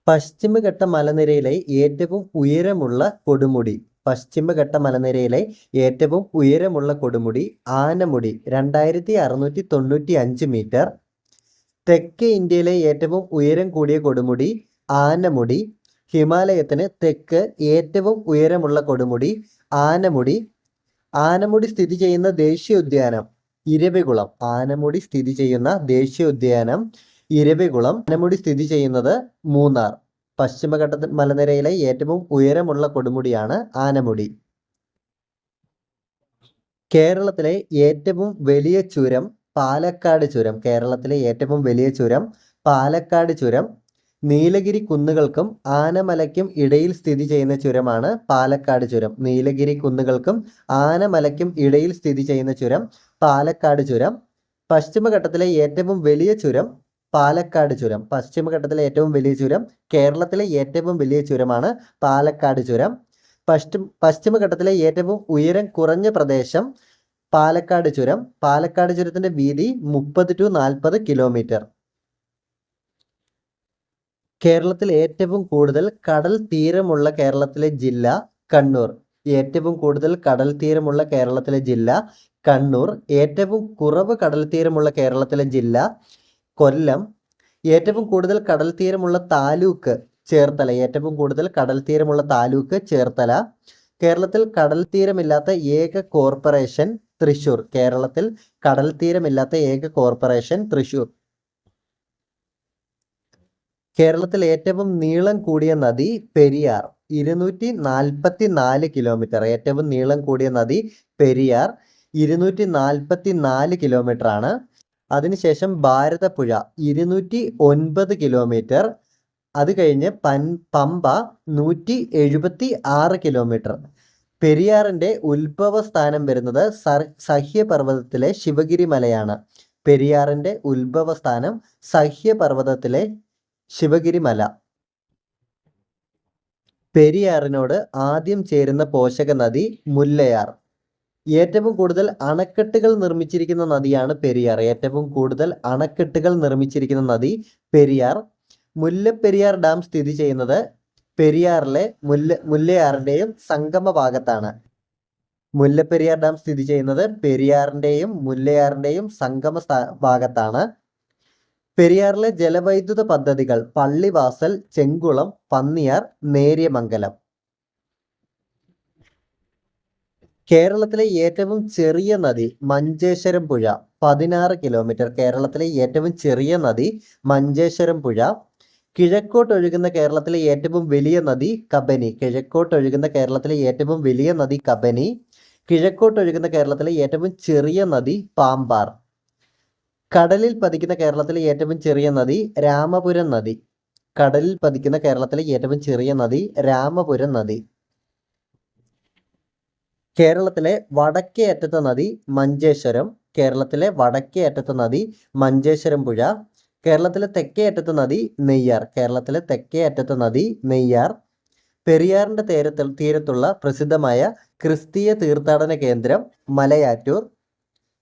പശ്ചിമഘട്ട മലനിരയിലെ ഏറ്റവും ഉയരമുള്ള കൊടുമുടി. പശ്ചിമഘട്ട മലനിരയിലെ ഏറ്റവും ഉയരമുള്ള കൊടുമുടി ആനമുടി 2695 മീറ്റർ. തെക്കേ ഇന്ത്യയിലെ ഏറ്റവും ഉയരം കൂടിയ കൊടുമുടി ആനമുടി. ഹിമാലയത്തിന് തെക്ക് ഏറ്റവും ഉയരമുള്ള കൊടുമുടി ആനമുടി. ആനമുടി സ്ഥിതി ചെയ്യുന്ന ദേശീയോദ്യാനം ഇരവികുളം. ആനമുടി സ്ഥിതി ചെയ്യുന്ന ദേശീയോദ്യാനം ഇരവികുളം. ആനമുടി സ്ഥിതി ചെയ്യുന്നത് മൂന്നാർ. പശ്ചിമഘട്ട മലനിരയിലെ ഏറ്റവും ഉയരമുള്ള കൊടുമുടിയാണ് ആനമുടി. കേരളത്തിലെ ഏറ്റവും വലിയ ചുരം പാലക്കാട് ചുരം. കേരളത്തിലെ ഏറ്റവും വലിയ ചുരം പാലക്കാട് ചുരം. നീലഗിരി കുന്നുകൾക്കും ആനമലയ്ക്കും ഇടയിൽ സ്ഥിതി ചെയ്യുന്ന ചുരമാണ് പാലക്കാട് ചുരം. നീലഗിരി കുന്നുകൾക്കും ആനമലയ്ക്കും ഇടയിൽ സ്ഥിതി ചെയ്യുന്ന ചുരം പാലക്കാട് ചുരം. പശ്ചിമഘട്ടത്തിലെ ഏറ്റവും വലിയ ചുരം പാലക്കാട് ചുരം. പശ്ചിമഘട്ടത്തിലെ ഏറ്റവും വലിയ ചുരം കേരളത്തിലെ ഏറ്റവും വലിയ ചുരമാണ് പാലക്കാട് ചുരം. പശ്ചിമഘട്ടത്തിലെ ഏറ്റവും ഉയരം കുറഞ്ഞ പ്രദേശം പാലക്കാട് ചുരം. പാലക്കാട് ചുരത്തിന്റെ വീതി 30 to 40 കിലോമീറ്റർ. കേരളത്തിൽ ഏറ്റവും കൂടുതൽ കടൽ തീരമുള്ള കേരളത്തിലെ ജില്ല കണ്ണൂർ. ഏറ്റവും കൂടുതൽ കടൽ തീരമുള്ള കേരളത്തിലെ ജില്ല കണ്ണൂർ. ഏറ്റവും കുറവ് കടൽ തീരമുള്ള കേരളത്തിലെ ജില്ല കൊല്ലം. ഏറ്റവും കൂടുതൽ കടൽ തീരമുള്ള താലൂക്ക് ചേർത്തല. ഏറ്റവും കൂടുതൽ കടൽ തീരമുള്ള താലൂക്ക് ചേർത്തല. കേരളത്തിൽ കടൽ തീരമില്ലാത്ത ഏക കോർപ്പറേഷൻ തൃശ്ശൂർ. കേരളത്തിൽ കടൽ തീരമില്ലാത്ത ഏക കോർപ്പറേഷൻ തൃശ്ശൂർ. കേരളത്തിൽ ഏറ്റവും നീളം കൂടിയ നദി പെരിയാർ 244 കിലോമീറ്റർ. ഏറ്റവും നീളം കൂടിയ നദി പെരിയാർ 244 കിലോമീറ്റർ ആണ്. അതിനുശേഷം ഭാരതപ്പുഴ 209 കിലോമീറ്റർ. അത് കഴിഞ്ഞ് പമ്പ 176 കിലോമീറ്റർ. പെരിയാറിൻ്റെ ഉത്ഭവസ്ഥാനം വരുന്നത് സഹ്യപർവ്വതത്തിലെ ശിവഗിരി മലയാണ്. പെരിയാറിൻ്റെ ഉത്ഭവസ്ഥാനം സഹ്യപർവ്വതത്തിലെ ശിവഗിരി മല. പെരിയാറിനോട് ആദ്യം ചേരുന്ന പോഷക നദി മുല്ലയാർ. ഏറ്റവും കൂടുതൽ അണക്കെട്ടുകൾ നിർമ്മിച്ചിരിക്കുന്ന നദിയാണ് പെരിയാർ. ഏറ്റവും കൂടുതൽ അണക്കെട്ടുകൾ നിർമ്മിച്ചിരിക്കുന്ന നദി പെരിയാർ. മുല്ലപ്പെരിയാർ ഡാം സ്ഥിതി ചെയ്യുന്നത് പെരിയാറിലെ മുല്ലയാറിൻ്റെയും സംഗമ ഭാഗത്താണ്. മുല്ലപ്പെരിയാർ ഡാം സ്ഥിതി ചെയ്യുന്നത് പെരിയാറിൻ്റെയും മുല്ലയാറിൻ്റെയും സംഗമ ഭാഗത്താണ്. പെരിയാറിലെ ജലവൈദ്യുത പദ്ധതികൾ പള്ളിവാസൽ, ചെങ്കുളം, പന്നിയാർ, നേര്യമംഗലം. കേരളത്തിലെ ഏറ്റവും ചെറിയ നദി മഞ്ചേശ്വരം പുഴ 16 കിലോമീറ്റർ. കേരളത്തിലെ ഏറ്റവും ചെറിയ നദി മഞ്ചേശ്വരം പുഴ. കിഴക്കോട്ടൊഴുകുന്ന കേരളത്തിലെ ഏറ്റവും വലിയ നദി കബനി. കിഴക്കോട്ടൊഴുകുന്ന കേരളത്തിലെ ഏറ്റവും വലിയ നദി കബനി. കിഴക്കോട്ടൊഴുകുന്ന കേരളത്തിലെ ഏറ്റവും ചെറിയ നദി പാമ്പാർ. കടലിൽ പതിക്കുന്ന കേരളത്തിലെ ഏറ്റവും ചെറിയ നദി രാമപുരം നദി. കടലിൽ പതിക്കുന്ന കേരളത്തിലെ ഏറ്റവും ചെറിയ നദി രാമപുരം നദി. കേരളത്തിലെ വടക്കേ അറ്റത്തെ നദി മഞ്ചേശ്വരം. കേരളത്തിലെ വടക്കേ അറ്റത്തെ നദി മഞ്ചേശ്വരം പുഴ. കേരളത്തിലെ തെക്കേ അറ്റത്തെ നദി നെയ്യാർ. കേരളത്തിലെ തെക്കേ അറ്റത്തെ നദി നെയ്യാർ. പെരിയാറിൻ്റെ തീരത്തുള്ള പ്രസിദ്ധമായ ക്രിസ്തീയ തീർത്ഥാടന കേന്ദ്രം മലയാറ്റൂർ.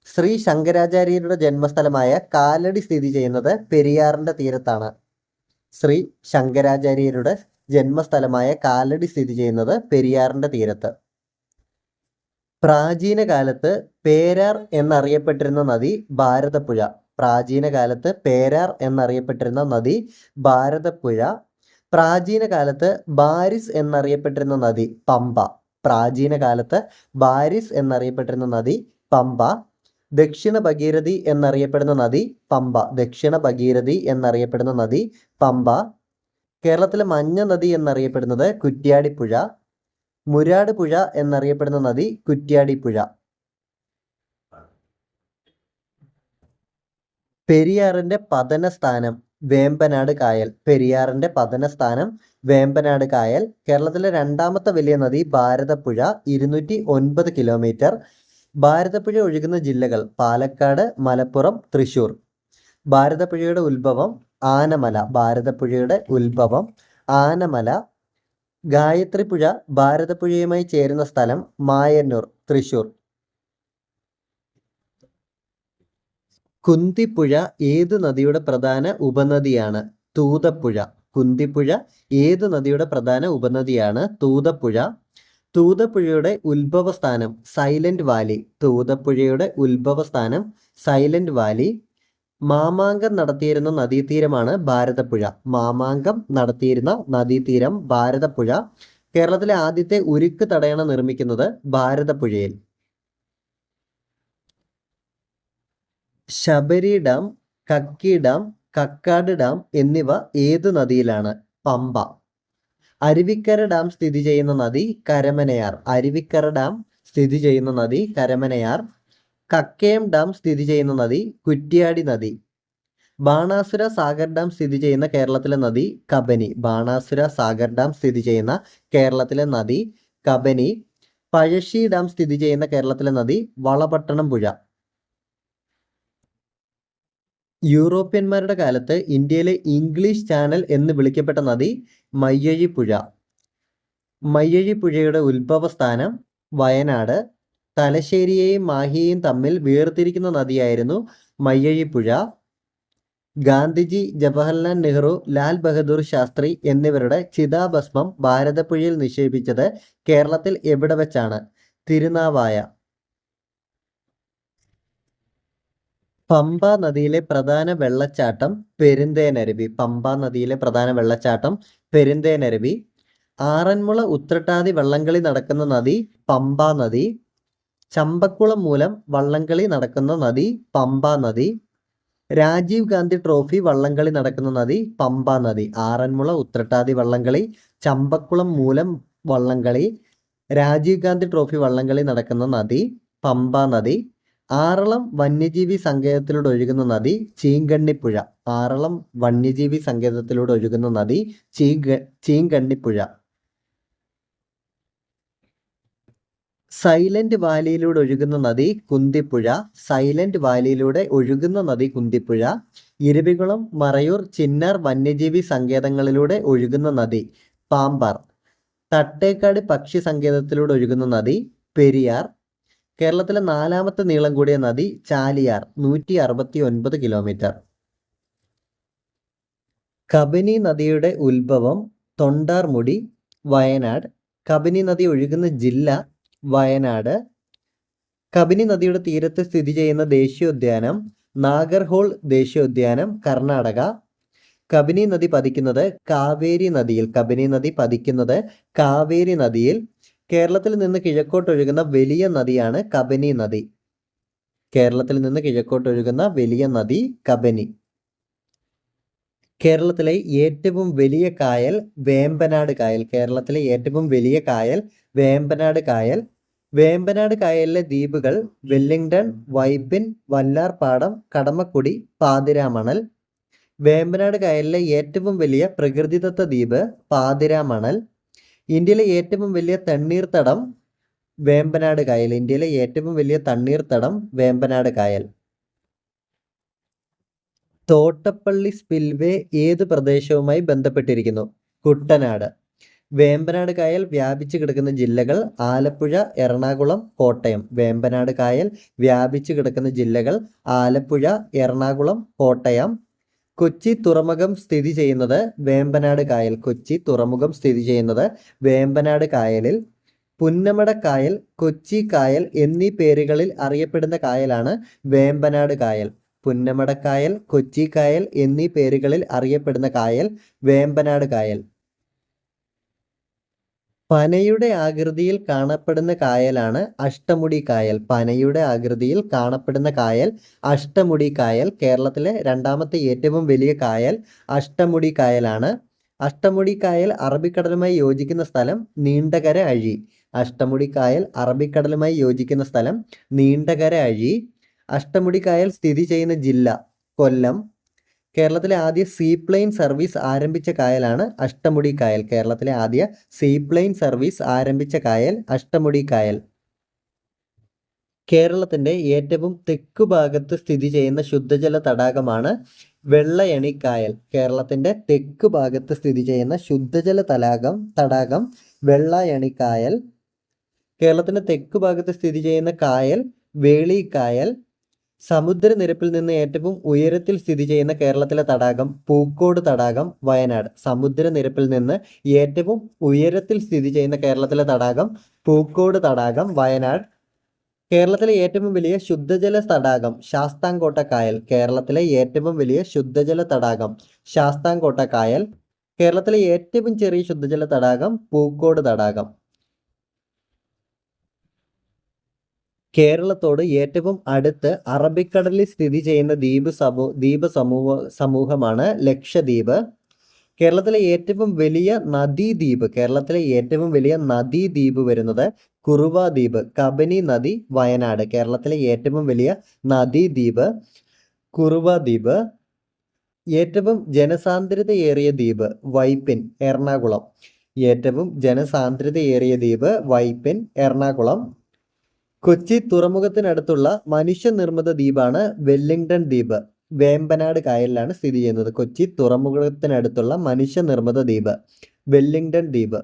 ശ്രീ ശങ്കരാചാര്യരുടെ ജന്മസ്ഥലമായ കാലടി സ്ഥിതി ചെയ്യുന്നത് പെരിയാറിൻ്റെ തീരത്താണ്. ശ്രീ ശങ്കരാചാര്യരുടെ ജന്മസ്ഥലമായ കാലടി സ്ഥിതി ചെയ്യുന്നത് പെരിയാറിൻ്റെ തീരത്ത്. പ്രാചീന കാലത്ത് പേരാർ എന്നറിയപ്പെട്ടിരുന്ന നദി ഭാരതപ്പുഴ. പ്രാചീന കാലത്ത് പേരാർ എന്നറിയപ്പെട്ടിരുന്ന നദി ഭാരതപ്പുഴ. പ്രാചീന കാലത്ത് ബാരിസ് എന്നറിയപ്പെട്ടിരുന്ന നദി പമ്പ. പ്രാചീന കാലത്ത് ബാരിസ് എന്നറിയപ്പെട്ടിരുന്ന നദി പമ്പ. ദക്ഷിണ ഭഗീരഥി എന്നറിയപ്പെടുന്ന നദി പമ്പ. ദക്ഷിണ ഭഗീരഥി എന്നറിയപ്പെടുന്ന നദി പമ്പ. കേരളത്തിലെ മഞ്ഞ നദി എന്നറിയപ്പെടുന്നത് കുറ്റ്യാടിപ്പുഴ. മുരാട് പുഴ എന്നറിയപ്പെടുന്ന നദി കുറ്റ്യാടിപ്പുഴ. പെരിയാറിന്റെ പതനസ്ഥാനം വേമ്പനാട് കായൽ. പെരിയാറിന്റെ പതനസ്ഥാനം വേമ്പനാട് കായൽ. കേരളത്തിലെ രണ്ടാമത്തെ വലിയ നദി ഭാരതപ്പുഴ 209 കിലോമീറ്റർ. ഭാരതപ്പുഴ ഒഴുകുന്ന ജില്ലകൾ പാലക്കാട്, മലപ്പുറം, തൃശ്ശൂർ. ഭാരതപ്പുഴയുടെ ഉത്ഭവം ആനമല. ഭാരതപ്പുഴയുടെ ഉത്ഭവം ആനമല. ഗായത്രിപ്പുഴ ഭാരതപ്പുഴയുമായി ചേരുന്ന സ്ഥലം മായന്നൂർ, തൃശ്ശൂർ. കുന്തിപ്പുഴ ഏത് നദിയുടെ പ്രധാന ഉപനദിയാണ്? തൂതപ്പുഴ. കുന്തിപ്പുഴ ഏത് നദിയുടെ പ്രധാന ഉപനദിയാണ്? തൂതപ്പുഴ. തൂതപ്പുഴയുടെ ഉത്ഭവസ്ഥാനം സൈലന്റ് വാലി. തൂതപ്പുഴയുടെ ഉത്ഭവസ്ഥാനം സൈലന്റ് വാലി. മാമാങ്കം നടത്തിയിരുന്ന നദീതീരമാണ് ഭാരതപ്പുഴ. മാമാങ്കം നടത്തിയിരുന്ന നദീതീരം ഭാരതപ്പുഴ. കേരളത്തിലെ ആദ്യത്തെ ഉരുക്ക് തടയണ നിർമ്മിക്കുന്നത് ഭാരതപ്പുഴയിൽ. Sabari dam, Kakki dam, Kakkad dam എന്നിവ ഏത് നദിയിലാണ്? പമ്പ. അരുവിക്കര ഡാം സ്ഥിതി ചെയ്യുന്ന നദി കരമനയാർ. അരുവിക്കര ഡാം സ്ഥിതി ചെയ്യുന്ന നദി കരമനയാർ. കക്കയം ഡാം സ്ഥിതി ചെയ്യുന്ന നദി കുറ്റ്യാടി നദി. ബാണാസുര സാഗർ ഡാം സ്ഥിതി ചെയ്യുന്ന കേരളത്തിലെ നദി കബനി. ബാണാസുര സാഗർ ഡാം സ്ഥിതി ചെയ്യുന്ന കേരളത്തിലെ നദി കബനി. പഴശ്ശി ഡാം സ്ഥിതി ചെയ്യുന്ന കേരളത്തിലെ നദി വളപട്ടണം പുഴ. യൂറോപ്യന്മാരുടെ കാലത്ത് ഇന്ത്യയിലെ ഇംഗ്ലീഷ് ചാനൽ എന്ന് വിളിക്കപ്പെട്ട നദി മയ്യഴിപ്പുഴ. മയ്യഴിപ്പുഴയുടെ ഉത്ഭവസ്ഥാനം വയനാട്. തലശ്ശേരിയെയും മാഹിയെയും തമ്മിൽ വേർതിരിക്കുന്ന നദിയായിരുന്നു മയ്യഴിപ്പുഴ. ഗാന്ധിജി, ജവഹർലാൽ നെഹ്റു, ലാൽ ബഹദൂർ ശാസ്ത്രി എന്നിവരുടെ ചിതാഭസ്മം ഭാരതപ്പുഴയിൽ നിക്ഷേപിച്ചത് കേരളത്തിൽ എവിടെ വെച്ചാണ്? തിരുനാവായ. പമ്പ നദിയിലെ പ്രധാന വെള്ളച്ചാട്ടം പെരുന്തേനരുവി. പമ്പ നദിയിലെ പ്രധാന വെള്ളച്ചാട്ടം പെരുന്തേനരുവി. ആറന്മുള ഉത്രട്ടാതി വള്ളംകളി നടക്കുന്ന നദി പമ്പ നദി. ചമ്പക്കുളം മൂലം വള്ളംകളി നടക്കുന്ന നദി പമ്പ നദി. രാജീവ് ഗാന്ധി ട്രോഫി വള്ളംകളി നടക്കുന്ന നദി പമ്പ നദി. ആറന്മുള ഉത്രട്ടാതി വള്ളംകളി, ചമ്പക്കുളം മൂലം വള്ളംകളി, രാജീവ് ഗാന്ധി ട്രോഫി വള്ളംകളി നടക്കുന്ന നദി പമ്പ നദി. ആറളം വന്യജീവി സങ്കേതത്തിലൂടെ ഒഴുകുന്ന നദി ചീങ്കണ്ണിപ്പുഴ. ആറളം വന്യജീവി സങ്കേതത്തിലൂടെ ഒഴുകുന്ന നദി ചീങ്കണ്ണിപ്പുഴ. സൈലന്റ് വാലിയിലൂടെ ഒഴുകുന്ന നദി കുന്തിപ്പുഴ. സൈലന്റ് വാലിയിലൂടെ ഒഴുകുന്ന നദി കുന്തിപ്പുഴ. ഇരവികുളം, മറയൂർ, ചിന്നാർ വന്യജീവി സങ്കേതങ്ങളിലൂടെ ഒഴുകുന്ന നദി പാമ്പാർ. തട്ടേക്കാട് പക്ഷി സങ്കേതത്തിലൂടെ ഒഴുകുന്ന നദി പെരിയാർ. കേരളത്തിലെ 4ാമത്തെ നീളം കൂടിയ നദി ചാലിയാർ, 169 കിലോമീറ്റർ. കബനി നദിയുടെ ഉത്ഭവം തൊണ്ടാർമുടി, വയനാട്. കബനി നദി ഒഴുകുന്ന ജില്ല വയനാട്. കബനി നദിയുടെ തീരത്ത് സ്ഥിതി ചെയ്യുന്ന ദേശീയോദ്യാനം നാഗർഹോൾ ദേശീയോദ്യാനം, കർണാടക. കബനി നദി പതിക്കുന്നത് കാവേരി നദിയിൽ. കബനി നദി പതിക്കുന്നത് കാവേരി നദിയിൽ. കേരളത്തിൽ നിന്ന് കിഴക്കോട്ടൊഴുകുന്ന വലിയ നദിയാണ് കബനി നദി. കേരളത്തിൽ നിന്ന് കിഴക്കോട്ടൊഴുകുന്ന വലിയ നദി കബനി. കേരളത്തിലെ ഏറ്റവും വലിയ കായൽ വേമ്പനാട് കായൽ. കേരളത്തിലെ ഏറ്റവും വലിയ കായൽ വേമ്പനാട് കായൽ. വേമ്പനാട് കായലിലെ ദ്വീപുകൾ വെല്ലിംഗ്ടൺ, വൈപ്പിൻ, വല്ലാർപാടം, കടമക്കുടി, പാതിരാമണൽ. വേമ്പനാട് കായലിലെ ഏറ്റവും വലിയ പ്രകൃതിദത്ത ദ്വീപ് പാതിരാമണൽ. ഇന്ത്യയിലെ ഏറ്റവും വലിയ തണ്ണീർത്തടം വേമ്പനാട് കായൽ. ഇന്ത്യയിലെ ഏറ്റവും വലിയ തണ്ണീർത്തടം വേമ്പനാട് കായൽ. തോട്ടപ്പള്ളി സ്പിൽവേ ഏത് പ്രദേശവുമായി ബന്ധപ്പെട്ടിരിക്കുന്നു? കുട്ടനാട്. വേമ്പനാട് കായൽ വ്യാപിച്ചു കിടക്കുന്ന ജില്ലകൾ ആലപ്പുഴ, എറണാകുളം, കോട്ടയം. വേമ്പനാട് കായൽ വ്യാപിച്ചു കിടക്കുന്ന ജില്ലകൾ ആലപ്പുഴ, എറണാകുളം, കോട്ടയം. കൊച്ചി തുറമുഖം സ്ഥിതി ചെയ്യുന്നത് വേമ്പനാട് കായൽ. കൊച്ചി തുറമുഖം സ്ഥിതി ചെയ്യുന്നത് വേമ്പനാട് കായലിൽ. പുന്നമട കായൽ, കൊച്ചി കായൽ എന്നീ പേരുകളിൽ അറിയപ്പെടുന്ന കായലാണ് വേമ്പനാട് കായൽ. പുന്നമട കായൽ, കൊച്ചി കായൽ എന്നീ പേരുകളിൽ അറിയപ്പെടുന്ന കായൽ വേമ്പനാട് കായൽ. പനയുടെ ആകൃതിയിൽ കാണപ്പെടുന്ന കായലാണ് അഷ്ടമുടി കായൽ. പനയുടെ ആകൃതിയിൽ കാണപ്പെടുന്ന കായൽ അഷ്ടമുടി കായൽ. കേരളത്തിലെ 2ാമത്തെ ഏറ്റവും വലിയ കായൽ അഷ്ടമുടി കായലാണ്. അഷ്ടമുടി കായൽ അറബിക്കടലുമായി യോജിക്കുന്ന സ്ഥലം നീണ്ടകര അഴി. അഷ്ടമുടി കായൽ അറബിക്കടലുമായി യോജിക്കുന്ന സ്ഥലം നീണ്ടകര അഴി. അഷ്ടമുടി കായൽ സ്ഥിതി ചെയ്യുന്ന ജില്ല കൊല്ലം. കേരളത്തിലെ ആദ്യ സീപ്ലെയിൻ സർവീസ് ആരംഭിച്ച കായലാണ് അഷ്ടമുടി കായൽ. കേരളത്തിലെ ആദ്യ സീപ്ലെയിൻ സർവീസ് ആരംഭിച്ച കായൽ അഷ്ടമുടി കായൽ. കേരളത്തിൻ്റെ ഏറ്റവും തെക്കു ഭാഗത്ത് സ്ഥിതി ചെയ്യുന്ന ശുദ്ധജല തടാകമാണ് വെള്ളയണിക്കായൽ. കേരളത്തിൻ്റെ തെക്കു ഭാഗത്ത് സ്ഥിതി ചെയ്യുന്ന ശുദ്ധജല തടാകം വെള്ളയണിക്കായൽ. കേരളത്തിൻ്റെ തെക്കു ഭാഗത്ത് സ്ഥിതി ചെയ്യുന്ന കായൽ വേളിക്കായൽ. സമുദ്രനിരപ്പിൽ നിന്ന് ഏറ്റവും ഉയരത്തിൽ സ്ഥിതി ചെയ്യുന്ന കേരളത്തിലെ തടാകം പൂക്കോട് തടാകം, വയനാട്. സമുദ്രനിരപ്പിൽ നിന്ന് ഏറ്റവും ഉയരത്തിൽ സ്ഥിതി ചെയ്യുന്ന കേരളത്തിലെ തടാകം പൂക്കോട് തടാകം, വയനാട്. കേരളത്തിലെ ഏറ്റവും വലിയ ശുദ്ധജല തടാകം ശാസ്താംകോട്ട കായൽ. കേരളത്തിലെ ഏറ്റവും വലിയ ശുദ്ധജല തടാകം ശാസ്താംകോട്ട കായൽ. കേരളത്തിലെ ഏറ്റവും ചെറിയ ശുദ്ധജല തടാകം പൂക്കോട് തടാകം. കേരളത്തോട് ഏറ്റവും അടുത്ത് അറബിക്കടലിൽ സ്ഥിതി ചെയ്യുന്ന ദ്വീപ് സമൂഹമാണ് ലക്ഷദ്വീപ്. കേരളത്തിലെ ഏറ്റവും വലിയ നദീദ്വീപ് വരുന്നത് കുറുവ ദ്വീപ്, കബനി നദി, വയനാട്. കേരളത്തിലെ ഏറ്റവും വലിയ നദീദ്വീപ് കുറുവ ദ്വീപ്. ഏറ്റവും ജനസാന്ദ്രതയേറിയ ദ്വീപ് വൈപ്പിൻ, എറണാകുളം. ഏറ്റവും ജനസാന്ദ്രതയേറിയ ദ്വീപ് വൈപ്പിൻ, എറണാകുളം. കൊച്ചി തുറമുഖത്തിനടുത്തുള്ള മനുഷ്യനിർമ്മിത ദ്വീപാണ് വെല്ലിംഗ്ടൺ ദ്വീപ്. വേമ്പനാട് കായലിലാണ് സ്ഥിതി ചെയ്യുന്നത്. കൊച്ചി തുറമുഖത്തിനടുത്തുള്ള മനുഷ്യനിർമ്മിത ദ്വീപ് വെല്ലിംഗ്ടൺ ദ്വീപ്.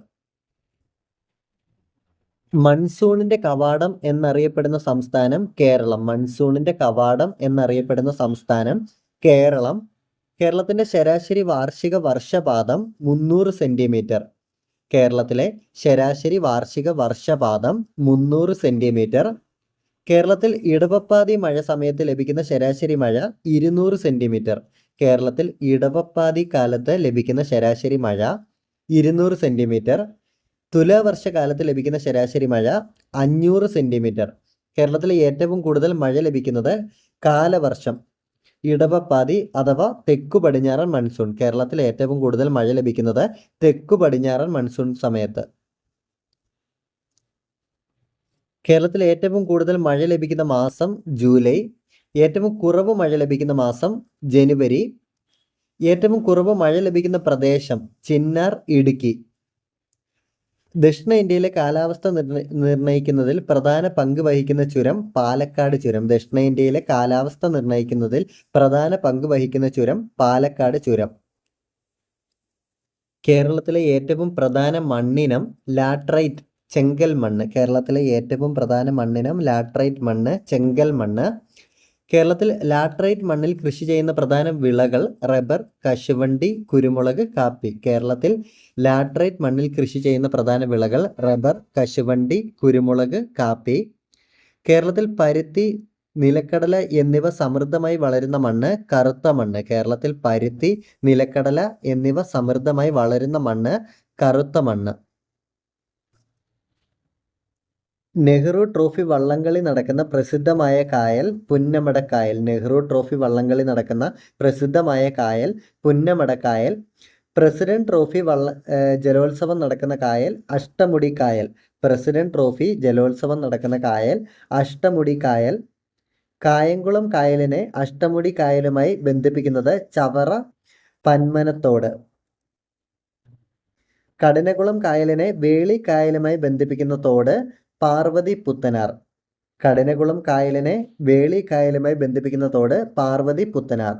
മൺസൂണിന്റെ കവാടം എന്നറിയപ്പെടുന്ന സംസ്ഥാനം കേരളം. മൺസൂണിന്റെ കവാടം എന്നറിയപ്പെടുന്ന സംസ്ഥാനം കേരളം. കേരളത്തിന്റെ ശരാശരി വാർഷിക വർഷപാതം 300 സെന്റിമീറ്റർ. കേരളത്തിലെ ശരാശരി വാർഷിക വർഷപാതം 300 സെന്റിമീറ്റർ. കേരളത്തിൽ ഇടവപ്പാതി മഴ സമയത്ത് ലഭിക്കുന്ന ശരാശരി മഴ 200 സെന്റിമീറ്റർ. കേരളത്തിൽ ഇടവപ്പാതി കാലത്ത് ലഭിക്കുന്ന ശരാശരി മഴ 200 സെന്റിമീറ്റർ. തുലാവർഷകാലത്ത് ലഭിക്കുന്ന ശരാശരി മഴ 500 സെന്റിമീറ്റർ. കേരളത്തിൽ ഏറ്റവും കൂടുതൽ മഴ ലഭിക്കുന്നത് കാലവർഷം, ഇടവപ്പാതി അഥവാ തെക്കു പടിഞ്ഞാറൻ മൺസൂൺ. കേരളത്തിൽ ഏറ്റവും കൂടുതൽ മഴ ലഭിക്കുന്നത് തെക്കു പടിഞ്ഞാറൻ മൺസൂൺ സമയത്ത്. കേരളത്തിൽ ഏറ്റവും കൂടുതൽ മഴ ലഭിക്കുന്ന മാസം ജൂലൈ. ഏറ്റവും കുറവ് മഴ ലഭിക്കുന്ന മാസം ജനുവരി. ഏറ്റവും കുറവ് മഴ ലഭിക്കുന്ന പ്രദേശം ചിന്നാർ, ഇടുക്കി. ദക്ഷിണ ഇന്ത്യയിലെ കാലാവസ്ഥ നിർണ്ണയിക്കുന്നതിൽ പ്രധാന പങ്ക് വഹിക്കുന്ന ചുരം പാലക്കാട് ചുരം. ദക്ഷിണ ഇന്ത്യയിലെ കാലാവസ്ഥ നിർണ്ണയിക്കുന്നതിൽ പ്രധാന പങ്ക് വഹിക്കുന്ന ചുരം പാലക്കാട് ചുരം. കേരളത്തിലെ ഏറ്റവും പ്രധാന മണ്ണിനം ലാറ്ററൈറ്റ്, ചെങ്കൽ മണ്ണ്. കേരളത്തിലെ ഏറ്റവും പ്രധാന മണ്ണിനം ലാറ്ററൈറ്റ് മണ്ണ്, ചെങ്കൽ മണ്ണ്. കേരളത്തിൽ ലാറ്ററൈറ്റ് മണ്ണിൽ കൃഷി ചെയ്യുന്ന പ്രധാന വിളകൾ റബ്ബർ, കശുവണ്ടി, കുരുമുളക്, കാപ്പി. കേരളത്തിൽ ലാറ്ററൈറ്റ് മണ്ണിൽ കൃഷി ചെയ്യുന്ന പ്രധാന വിളകൾ റബ്ബർ, കശുവണ്ടി, കുരുമുളക്, കാപ്പി. കേരളത്തിൽ പരുത്തി, നിലക്കടല എന്നിവ സമൃദ്ധമായി വളരുന്ന മണ്ണ് കറുത്ത മണ്ണ്. കേരളത്തിൽ പരുത്തി, നിലക്കടല എന്നിവ സമൃദ്ധമായി വളരുന്ന മണ്ണ് കറുത്ത മണ്ണ്. നെഹ്റു ട്രോഫി വള്ളംകളി നടക്കുന്ന പ്രസിദ്ധമായ കായൽ പുന്നമടക്കായൽ. നെഹ്റു ട്രോഫി വള്ളംകളി നടക്കുന്ന പ്രസിദ്ധമായ കായൽ പുന്നമടക്കായൽ. പ്രസിഡന്റ് ട്രോഫി ജലോത്സവം നടക്കുന്ന കായൽ അഷ്ടമുടി കായൽ. പ്രസിഡന്റ് ട്രോഫി ജലോത്സവം നടക്കുന്ന കായൽ അഷ്ടമുടി കായൽ. കായംകുളം കായലിനെ അഷ്ടമുടി കായലുമായി ബന്ധിപ്പിക്കുന്നത് ചവറ പന്മനത്തോട്. കഠിനകുളം കായലിനെ വേളി കായലുമായി ബന്ധിപ്പിക്കുന്ന തോട് പാർവതി പുത്തനാർ. കഠിനകുളം കായലിനെ വേളി കായലുമായി ബന്ധിപ്പിക്കുന്ന തോട് പാർവതി പുത്തനാർ.